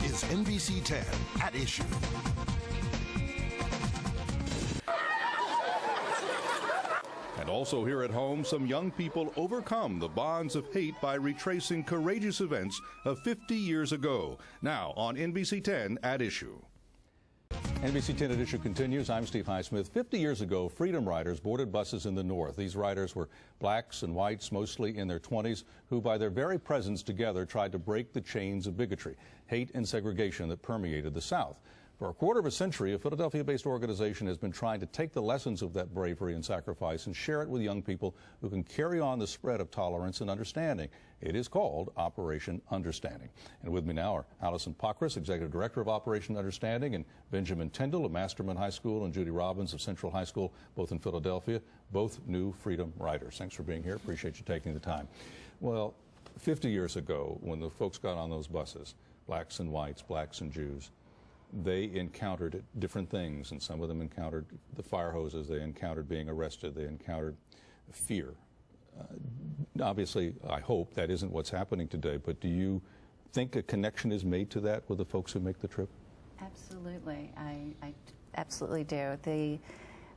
is NBC 10 at Issue. And also here at home, some young people overcome the bonds of hate by retracing courageous events of 50 years ago. Now on NBC 10 at Issue. NBC 10 at Issue continues. I'm Steve Highsmith. 50 years ago, Freedom Riders boarded buses in the North. These riders were blacks and whites, mostly in their 20s, who by their very presence together tried to break the chains of bigotry, hate, and segregation that permeated the South. For a quarter of a century, a Philadelphia-based organization has been trying to take the lessons of that bravery and sacrifice and share it with young people who can carry on the spread of tolerance and understanding. It is called Operation Understanding. And with me now are Allison Pockris, Executive Director of Operation Understanding, and Benjamin Tyndall of Masterman High School, and Judy Robbins of Central High School, both in Philadelphia, both new Freedom Riders. Thanks for being here. Appreciate you taking the time. Well, 50 years ago, when the folks got on those buses, blacks and whites, blacks and Jews, they encountered different things, and some of them encountered the fire hoses, they encountered being arrested, they encountered fear. Obviously, I hope that isn't what's happening today, but do you think a connection is made to that with the folks who make the trip? Absolutely. I absolutely do.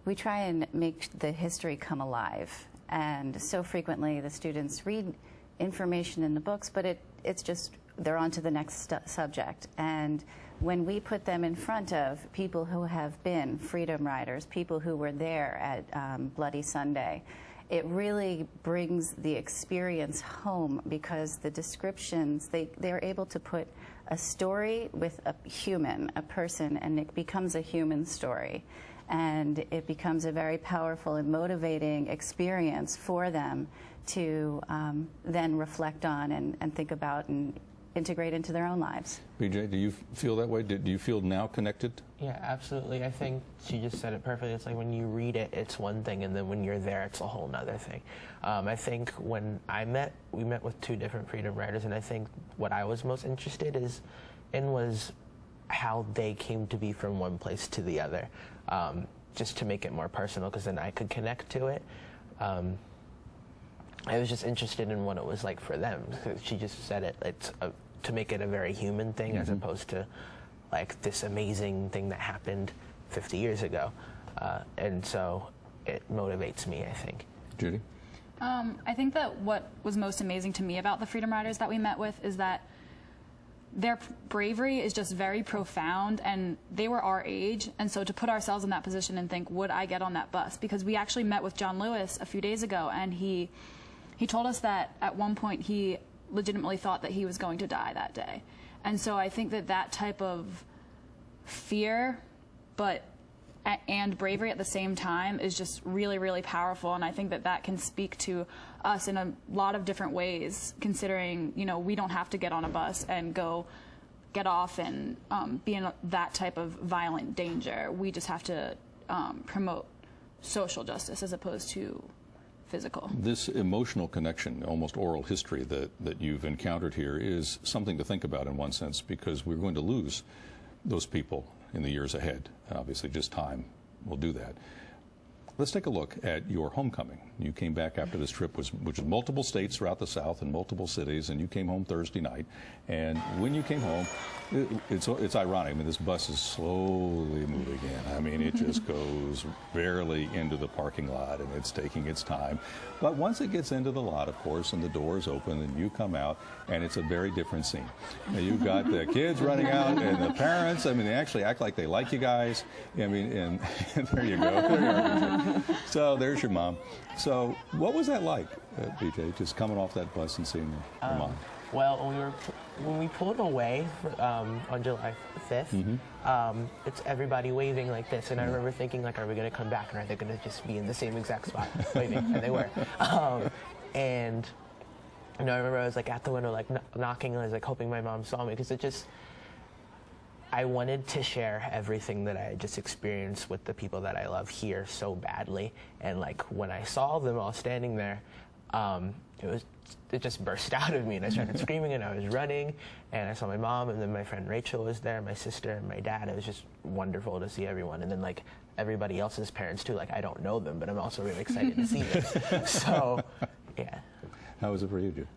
We try and make the history come alive, and so frequently the students read information in the books, but it's just they're on to the next subject. And when we put them in front of people who have been Freedom Riders, people who were there at Bloody Sunday, it really brings the experience home, because the descriptions, they're able to put a story with a human, a person, and it becomes a human story. And it becomes a very powerful and motivating experience for them to then reflect on and think about and integrate into their own lives. BJ, do you feel that way? Do you feel now connected? Yeah, absolutely. I think she just said it perfectly. It's like when you read it, it's one thing, and then when you're there, it's a whole nother thing. I think when we met with two different Freedom Riders, and I think what I was most interested in was how they came to be from one place to the other, just to make it more personal, because then I could connect to it. I was just interested in what it was like for them. She just said it. It's to make it a very human thing, as opposed to like this amazing thing that happened 50 years ago. And so it motivates me, I think. Judy? I think that what was most amazing to me about the Freedom Riders that we met with is that their bravery is just very profound, and they were our age, and so to put ourselves in that position and think, would I get on that bus? Because we actually met with John Lewis a few days ago, and he told us that at one point he legitimately thought that he was going to die that day. And so I think that type of fear and bravery at the same time is just really, really powerful, and I think that can speak to us in a lot of different ways, considering, we don't have to get on a bus and go get off and be in that type of violent danger. We just have to promote social justice as opposed to physical. This emotional connection, almost oral history that you've encountered here is something to think about in one sense, because we're going to lose those people in the years ahead. Obviously, just time will do that. Let's take a look at your homecoming. You came back after this trip, which was multiple states throughout the South and multiple cities, and you came home Thursday night. And when you came home, it's ironic. I mean, this bus is slowly moving in. I mean, it just goes barely into the parking lot, and it's taking its time. But once it gets into the lot, of course, and the doors open, and you come out, and it's a very different scene. Now, you've got the kids running out, and the parents. I mean, they actually act like they like you guys. I mean, and there you go. There you are. So there's your mom. So what was that like, BJ, just coming off that bus and seeing your mom? Well, when we pulled away on July 5th, it's everybody waving like this, and I remember thinking, like, are we going to come back, and are they going to just be in the same exact spot waving? And they were. And I remember I was like at the window, like knocking, and I was like hoping my mom saw me, because I wanted to share everything that I had just experienced with the people that I love here so badly. And like when I saw them all standing there, it just burst out of me, and I started screaming, and I was running, and I saw my mom, and then my friend Rachel was there, my sister, and my dad. It was just wonderful to see everyone, and then like everybody else's parents too. Like, I don't know them, but I'm also really excited to see them. So, yeah. How was it for you, Jude?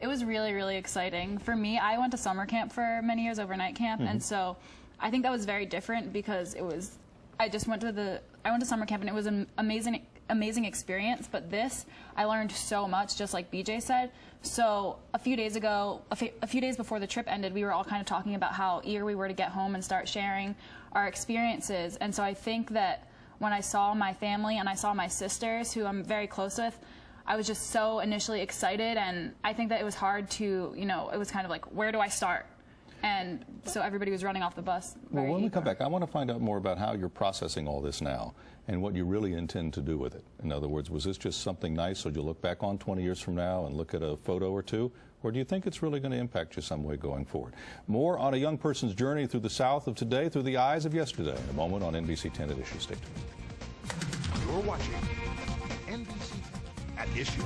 It was really, really exciting. For me, I went to summer camp for many years, overnight camp, and so I think that was very different because it was, I went to summer camp and it was an amazing experience, but this, I learned so much, just like BJ said. So a few days ago, a few days before the trip ended, we were all kind of talking about how eager we were to get home and start sharing our experiences. And so I think that when I saw my family and I saw my sisters, who I'm very close with, I was just so initially excited, and I think that it was hard to, it was kind of like, where do I start? And so everybody was running off the bus. Well, when we come back, I want to find out more about how you're processing all this now and what you really intend to do with it. In other words, was this just something nice so you'll look back on 20 years from now and look at a photo or two? Or do you think it's really going to impact you some way going forward? More on a young person's journey through the South of today through the eyes of yesterday in a moment on NBC 10 at Issue. Stay tuned. You're watching NBC 10 at Issue.